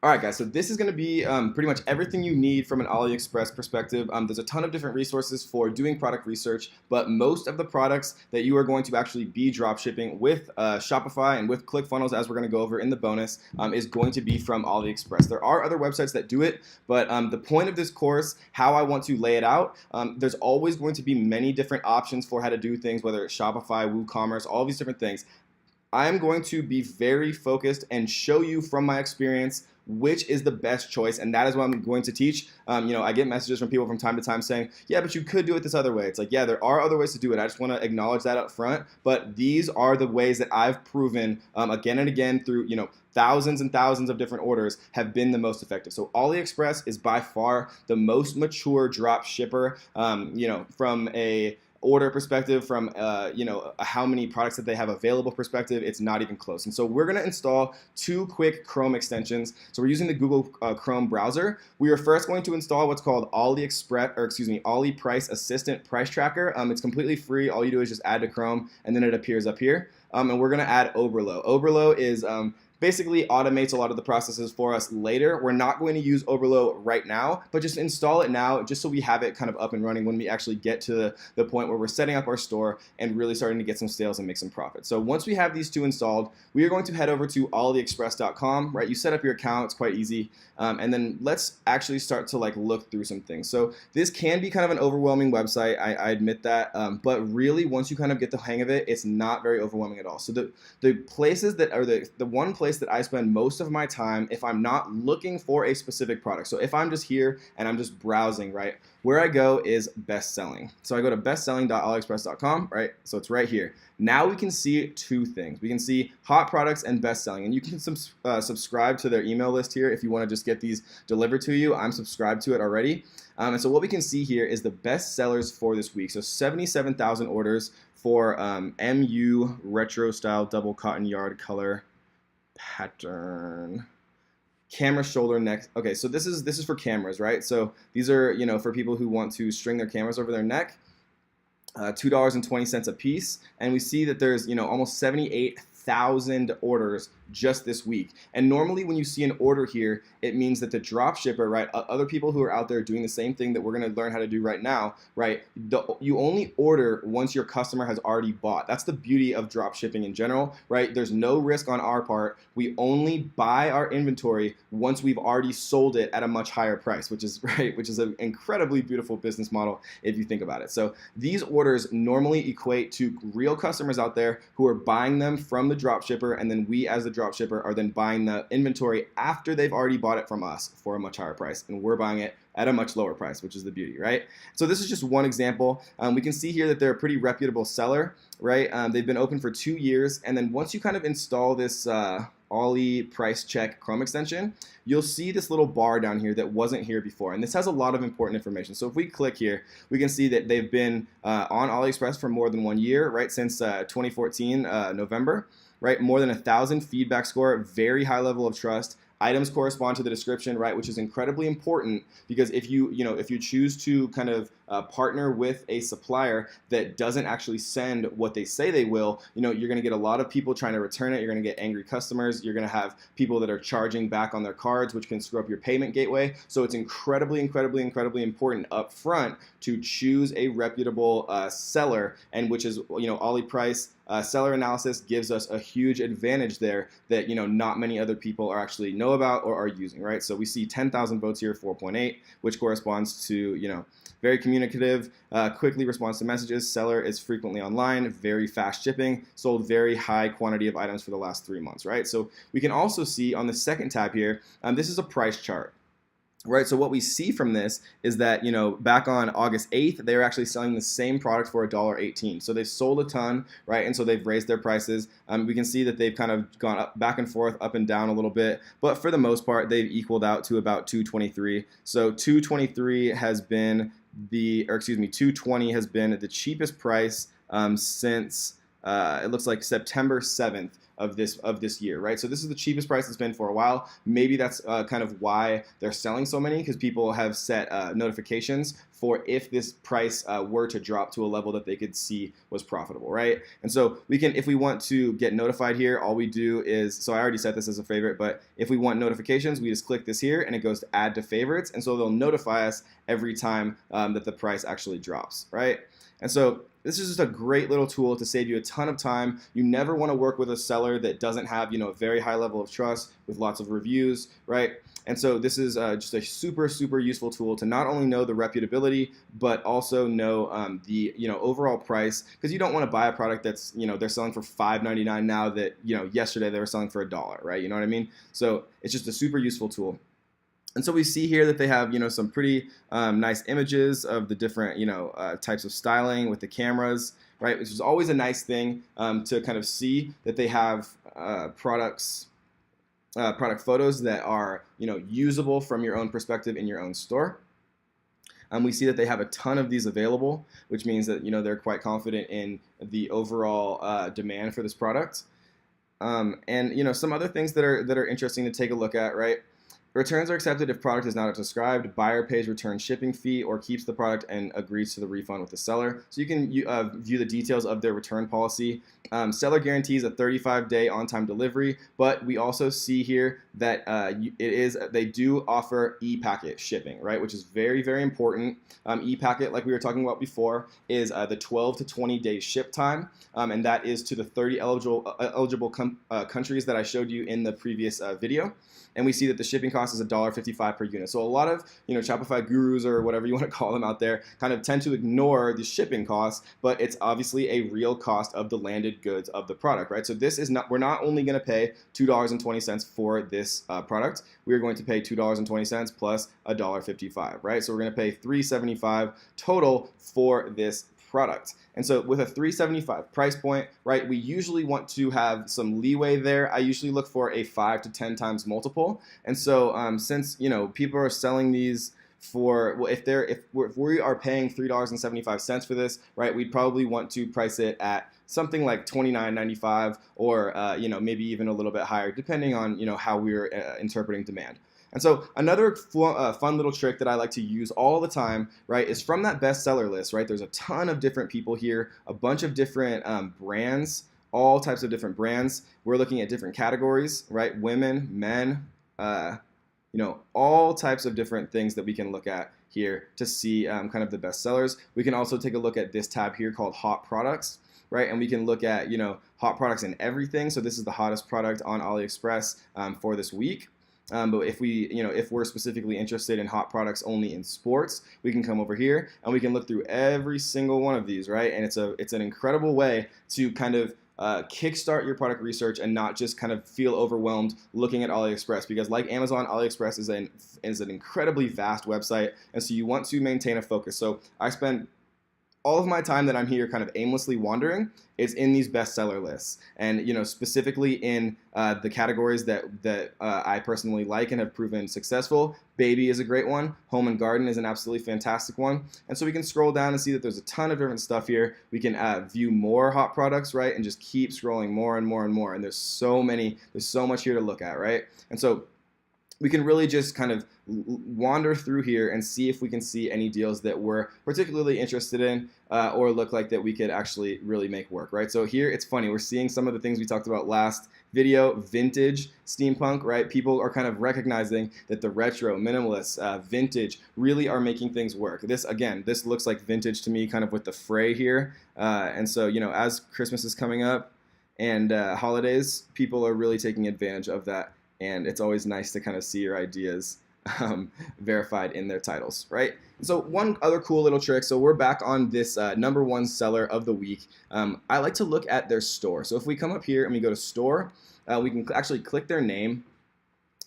All right, guys, so this is going to be pretty much everything you need from an AliExpress perspective. There's a ton of different resources for doing product research, but most of the products that you are going to actually be drop shipping with Shopify and with ClickFunnels, as we're going to go over in the bonus, is going to be from AliExpress. There are other websites that do it, but the point of this course, how I want to lay it out, there's always going to be many different options for how to do things, whether it's Shopify, WooCommerce, all these different things. I am going to be very focused and show you from my experience which is the best choice, and that is what I'm going to teach. I get messages from people from time to time saying, yeah, but you could do it this other way. It's like, yeah, there are other ways to do it. I just want to acknowledge that up front, but these are the ways that I've proven again and again through, thousands and thousands of different orders have been the most effective. So AliExpress is by far the most mature drop shipper, from a order perspective, from how many products that they have available perspective. It's not even close. And so we're going to install two quick Chrome extensions. So we're using the Google Chrome browser. We are first going to install what's called Ali Price Assistant Price Tracker. It's completely free. All you do is just add to Chrome, and then it appears up here. And we're going to add Oberlo. Oberlo is basically automates a lot of the processes for us later. We're not going to use Oberlo right now, but just install it now just so we have it kind of up and running when we actually get to the point where we're setting up our store and really starting to get some sales and make some profit. So once we have these two installed, we are going to head over to aliexpress.com, right? You set up your account, it's quite easy. And then let's actually start to look through some things. So this can be kind of an overwhelming website, I admit that, but really once you kind of get the hang of it, it's not very overwhelming at all. So the places that are the one place that I spend most of my time if I'm not looking for a specific product. So if I'm just here and I'm just browsing, right, where I go is best selling. So I go to bestselling.aliexpress.com, right? So it's right here. Now we can see two things. We can see hot products and best selling, and you can subscribe to their email list here if you want to just get these delivered to you. I'm subscribed to it already. And so what we can see here is the best sellers for this week. So 77,000 orders for MU retro style double cotton yard color pattern. Camera shoulder neck. Okay, so this is for cameras, right? So these are for people who want to string their cameras over their neck. $2.20 a piece, and we see that there's almost 78,000 orders just this week. And normally when you see an order here, it means that the drop shipper, right, other people who are out there doing the same thing that we're going to learn how to do right now, right, you only order once your customer has already bought. That's the beauty of drop shipping in general, right? There's no risk on our part. We only buy our inventory once we've already sold it at a much higher price, which is an incredibly beautiful business model if you think about it. So these orders normally equate to real customers out there who are buying them from the drop shipper, and then we as the drop shipper are then buying the inventory after they've already bought it from us for a much higher price, and we're buying it at a much lower price, which is the beauty, right? So this is just one example. We can see here that they're a pretty reputable seller, right? They've been open for 2 years, and then once you kind of install this Ali Price Check Chrome extension, you'll see this little bar down here that wasn't here before, and this has a lot of important information. So if we click here, we can see that they've been on AliExpress for more than 1 year, right, since 2014 November, right? More than 1,000 feedback score, very high level of trust. Items correspond to the description, right, which is incredibly important because if you choose to kind of partner with a supplier that doesn't actually send what they say they will, you're going to get a lot of people trying to return it. You're going to get angry customers. You're going to have people that are charging back on their cards, which can screw up your payment gateway. So it's incredibly, incredibly, incredibly important up front to choose a reputable seller, and which is Ali Price. Seller analysis gives us a huge advantage there that not many other people are actually know about or are using, right? So we see 10,000 votes here, 4.8, which corresponds to very communicative, quickly responds to messages. Seller is frequently online, very fast shipping, sold very high quantity of items for the last 3 months, right? So we can also see on the second tab here, this is a price chart. Right, so what we see from this is that back on August 8th, they were actually selling the same product for $1.18. So they've sold a ton, right, and so they've raised their prices. We can see that they've kind of gone up, back and forth, up and down a little bit, but for the most part, they've equaled out to about $2.23. So $2.23 has been $2.20 has been the cheapest price since it looks like September 7th. Of this year, right? So this is the cheapest price it's been for a while. Maybe that's kind of why they're selling so many, because people have set notifications for if this price were to drop to a level that they could see was profitable, right? And so we can, if we want to get notified here, all we do is, so I already set this as a favorite, but if we want notifications, we just click this here and it goes to add to favorites. And so they'll notify us every time that the price actually drops, right? And so this is just a great little tool to save you a ton of time. You never want to work with a seller that doesn't have, a very high level of trust with lots of reviews, right? And so this is just a super, super useful tool to not only know the reputability, but also know the overall price, because you don't want to buy a product that's they're selling for $5.99 now that yesterday they were selling for $1, right? You know what I mean? So it's just a super useful tool. And so we see here that they have, some pretty nice images of the different, types of styling with the cameras, right? Which is always a nice thing to kind of see that they have product photos that are, usable from your own perspective in your own store. We see that they have a ton of these available, which means that, they're quite confident in the overall demand for this product. And, some other things that are interesting to take a look at, right? Returns are accepted if product is not as described, buyer pays return shipping fee, or keeps the product and agrees to the refund with the seller. So you can view the details of their return policy. Seller guarantees a 35-day on-time delivery, but we also see here that they do offer e-packet shipping, right? Which is very, very important. E-packet, like we were talking about before, is the 12 to 20 day ship time, and that is to the 30 eligible countries that I showed you in the previous video. And we see that the shipping cost is $1.55 per unit. So a lot of Shopify gurus or whatever you want to call them out there kind of tend to ignore the shipping costs, but it's obviously a real cost of the landed goods of the product, right? So this is not, we're not only going to pay $2.20 for this product, we are going to pay $2.20 plus $1.55, right? So we're going to pay $3.75 total for this product. And so with a $3.75 price point, right, we usually want to have some leeway there. I usually look for a 5 to 10 times multiple. And so since people are selling these for, well, if we are paying $3.75 for this, right, we'd probably want to price it at something like $29.95 or maybe even a little bit higher, depending on how we're interpreting demand. And so another fun little trick that I like to use all the time, right, is from that bestseller list, right? There's a ton of different people here, a bunch of different brands, all types of different brands. We're looking at different categories, right? Women, men, all types of different things that we can look at here to see kind of the best sellers. We can also take a look at this tab here called Hot Products, right? And we can look at, hot products in everything. So this is the hottest product on AliExpress for this week. But if we're specifically interested in hot products only in sports, we can come over here and we can look through every single one of these, right? And it's an incredible way to kind of kickstart your product research and not just kind of feel overwhelmed looking at AliExpress, because like Amazon, AliExpress is an incredibly vast website, and so you want to maintain a focus. So I spend all of my time that I'm here kind of aimlessly wandering is in these bestseller lists, and specifically in the categories that I personally like and have proven successful. Baby is a great one. Home and garden is an absolutely fantastic one. And so we can scroll down and see that there's a ton of different stuff here. We can view more hot products, right, and just keep scrolling more and more and more. And there's so much here to look at, right? And so we can really just kind of wander through here and see if we can see any deals that we're particularly interested in or look like that we could actually really make work, right? So here it's funny, we're seeing some of the things we talked about last video, vintage steampunk, right? People are kind of recognizing that the retro, minimalist, vintage really are making things work. This looks like vintage to me, kind of with the fray here. And so, as Christmas is coming up and holidays, people are really taking advantage of that. And it's always nice to kind of see your ideas verified in their titles, right? So one other cool little trick, so we're back on this #1 seller of the week. I like to look at their store. So if we come up here and we go to store, we can actually click their name.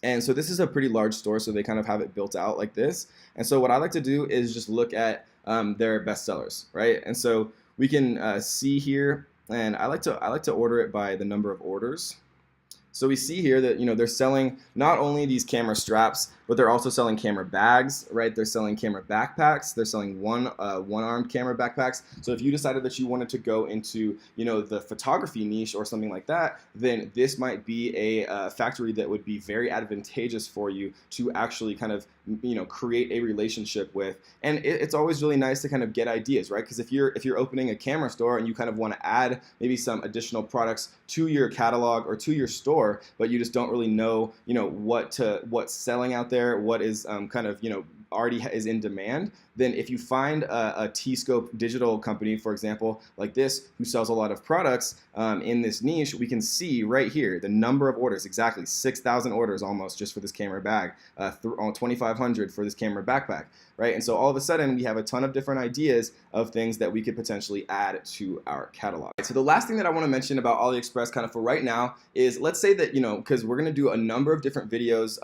And so this is a pretty large store, so they kind of have it built out like this. And so what I like to do is just look at their best sellers, right? And so we can see here, and I like to order it by the number of orders. So we see here that they're selling not only these camera straps, but they're also selling camera bags, right? They're selling camera backpacks. They're selling one-armed camera backpacks. So if you decided that you wanted to go into the photography niche or something like that, then this might be a factory that would be very advantageous for you to actually kind of create a relationship with. And it's always really nice to kind of get ideas, right? Because if you're opening a camera store and you kind of want to add maybe some additional products to your catalog or to your store, but you just don't really know what's selling out there, what is kind of already is in demand, then if you find a T-Scope digital company, for example, like this, who sells a lot of products in this niche, we can see right here the number of orders, exactly 6,000 orders almost just for this camera bag, 2,500 for this camera backpack, right? And so all of a sudden we have a ton of different ideas of things that we could potentially add to our catalog. So the last thing that I want to mention about AliExpress kind of for right now is, let's say that, because we're going to do a number of different videos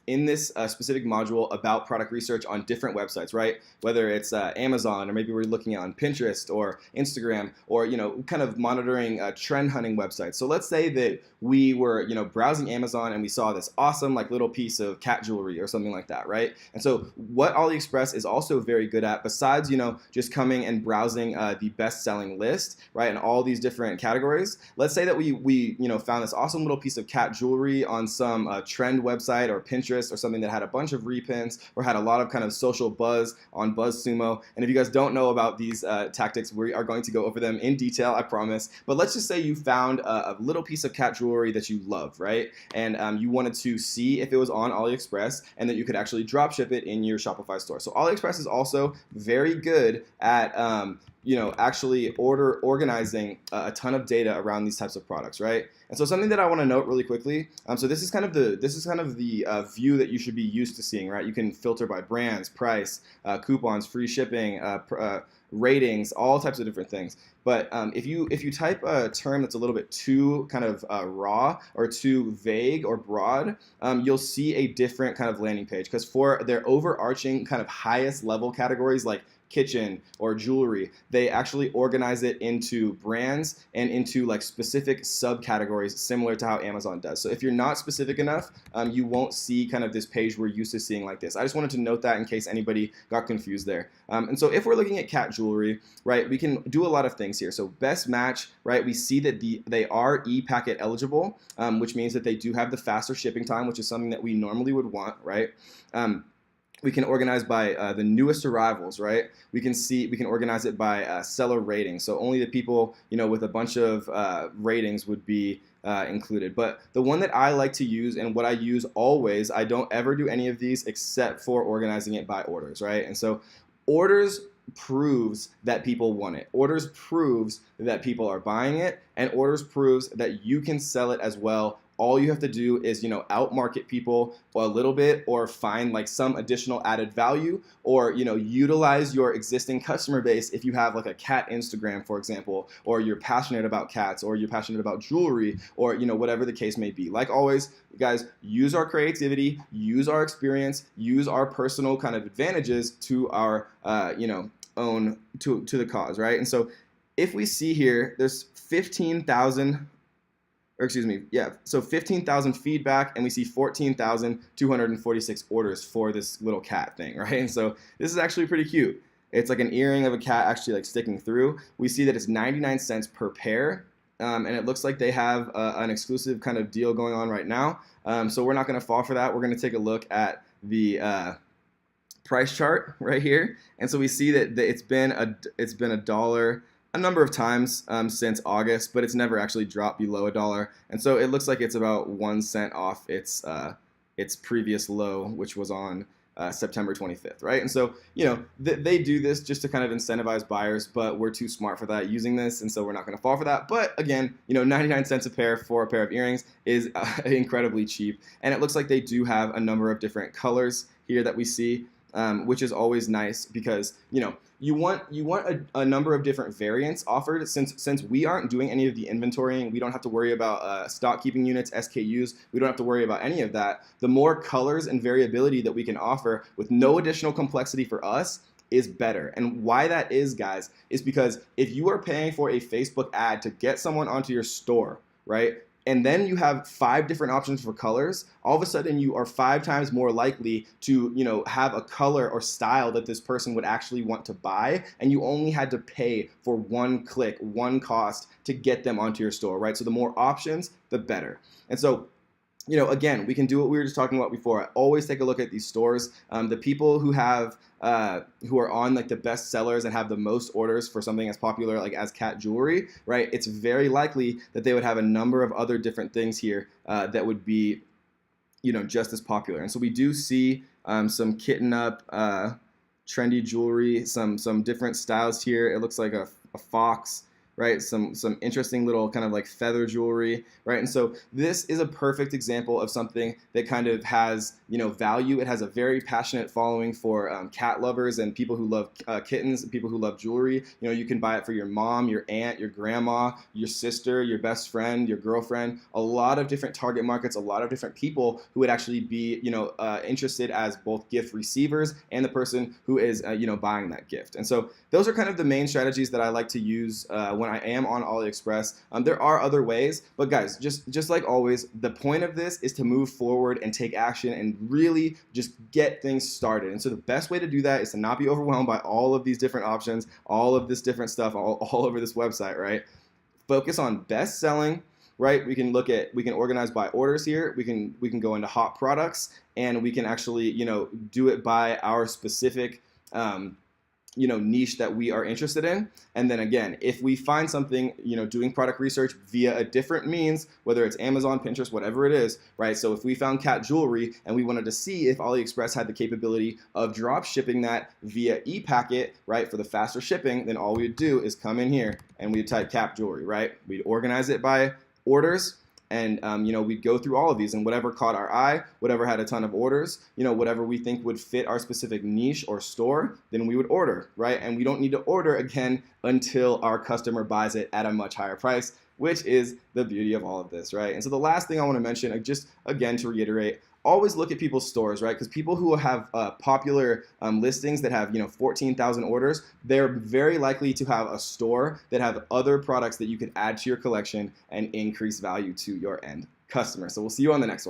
in this specific module about product research on different websites, right? Whether it's Amazon, or maybe we're looking on Pinterest or Instagram, or kind of monitoring trend hunting websites. So let's say that we were browsing Amazon and we saw this awesome like little piece of cat jewelry or something like that, right? And so what AliExpress is also very good at, besides just coming and browsing the best-selling list, right, and all these different categories, let's say that we found this awesome little piece of cat jewelry on some trend website or Pinterest or something that had a bunch of repins or had a lot of kind of social buzz on BuzzSumo. And if you guys don't know about these tactics, we are going to go over them in detail, I promise. But let's just say you found a little piece of cat jewelry that you love, right? And you wanted to see if it was on AliExpress and that you could actually drop ship it in your Shopify store. So AliExpress is also very good at actually organizing a ton of data around these types of products, right? And so something that I want to note really quickly, so this is kind of the view that you should be used to seeing, right? You can filter by brands, price, coupons, free shipping, ratings, all types of different things. But if you type a term that's a little bit too kind of raw or too vague or broad, you'll see a different kind of landing page. Because for their overarching kind of highest level categories like kitchen or jewelry, they actually organize it into brands and into like specific subcategories, similar to how Amazon does. So if you're not specific enough, you won't see kind of this page we're used to seeing like this. I just wanted to note that in case anybody got confused there. And so if we're looking at cat jewelry, right, we can do a lot of things here. So best match, right, we see that they are e-packet eligible, which means that they do have the faster shipping time, which is something that we normally would want, right? We can organize by the newest arrivals, right? We can organize it by seller rating. So only the people, with a bunch of ratings would be included. But the one that I like to use and what I use always, I don't ever do any of these except for organizing it by orders, right? And so orders proves that people want it. Orders proves that people are buying it, and orders proves that you can sell it as well. All you have to do is, outmarket people a little bit, or find like some additional added value, or, utilize your existing customer base. If you have like a cat Instagram, for example, or you're passionate about cats, or you're passionate about jewelry, or, whatever the case may be. Like always, guys, use our creativity, use our experience, use our personal kind of advantages to our, own to the cause, right? And so if we see here, there's 15,000 so 15,000 feedback, and we see 14,246 orders for this little cat thing, right? And so this is actually pretty cute. It's like an earring of a cat actually like sticking through. We see that it's 99 cents per pair, and it looks like they have an exclusive kind of deal going on right now. So we're not going to fall for that. We're going to take a look at the price chart right here, and so we see that it's been $1 a number of times since August, but it's never actually dropped below $1. And so it looks like it's about 1 cent off its previous low, which was on September 25th, right? And so, they do this just to kind of incentivize buyers, but we're too smart for that using this, and so we're not going to fall for that. But again, 99 cents a pair for a pair of earrings is incredibly cheap. And it looks like they do have a number of different colors here that we see, which is always nice because, you want a number of different variants offered. Since we aren't doing any of the inventorying, we don't have to worry about stock keeping units, SKUs. We don't have to worry about any of that. The more colors and variability that we can offer with no additional complexity for us is better. And why that is, guys, is because if you are paying for a Facebook ad to get someone onto your store, right, and then you have 5 different options for colors, all of a sudden you are 5 times more likely to, have a color or style that this person would actually want to buy, and you only had to pay for 1 click, 1 cost to get them onto your store, right? So the more options, the better. And so, again, we can do what we were just talking about before. I always take a look at these stores. The people who have who are on like the best sellers and have the most orders for something as popular like as cat jewelry, right? It's very likely that they would have a number of other different things here that would be, just as popular. And so we do see some kitten up, trendy jewelry, some different styles here. It looks like a fox, right? Some interesting little kind of like feather jewelry, right? And so this is a perfect example of something that kind of has, value. It has a very passionate following for cat lovers and people who love kittens and people who love jewelry. You can buy it for your mom, your aunt, your grandma, your sister, your best friend, your girlfriend, a lot of different target markets, a lot of different people who would actually be, interested as both gift receivers and the person who is, buying that gift. And so those are kind of the main strategies that I like to use when I am on AliExpress. There are other ways, but guys, just like always, the point of this is to move forward and take action and really just get things started. And so the best way to do that is to not be overwhelmed by all of these different options, all of this different stuff all over this website, right? Focus on best selling, right? We can organize by orders here. We can go into hot products, and we can actually, do it by our specific niche that we are interested in. And then again, if we find something, doing product research via a different means, whether it's Amazon, Pinterest, whatever it is, right? So if we found cat jewelry and we wanted to see if AliExpress had the capability of drop shipping that via ePacket, right, for the faster shipping, then all we would do is come in here and we'd type cat jewelry, right? We'd organize it by orders. And, we'd go through all of these, and whatever caught our eye, whatever had a ton of orders, whatever we think would fit our specific niche or store, then we would order, right? And we don't need to order again until our customer buys it at a much higher price, which is the beauty of all of this, right? And so the last thing I want to mention, just again to reiterate, always look at people's stores, right? Because people who have popular listings that have 14,000 orders, they're very likely to have a store that have other products that you could add to your collection and increase value to your end customer. So we'll see you on the next one.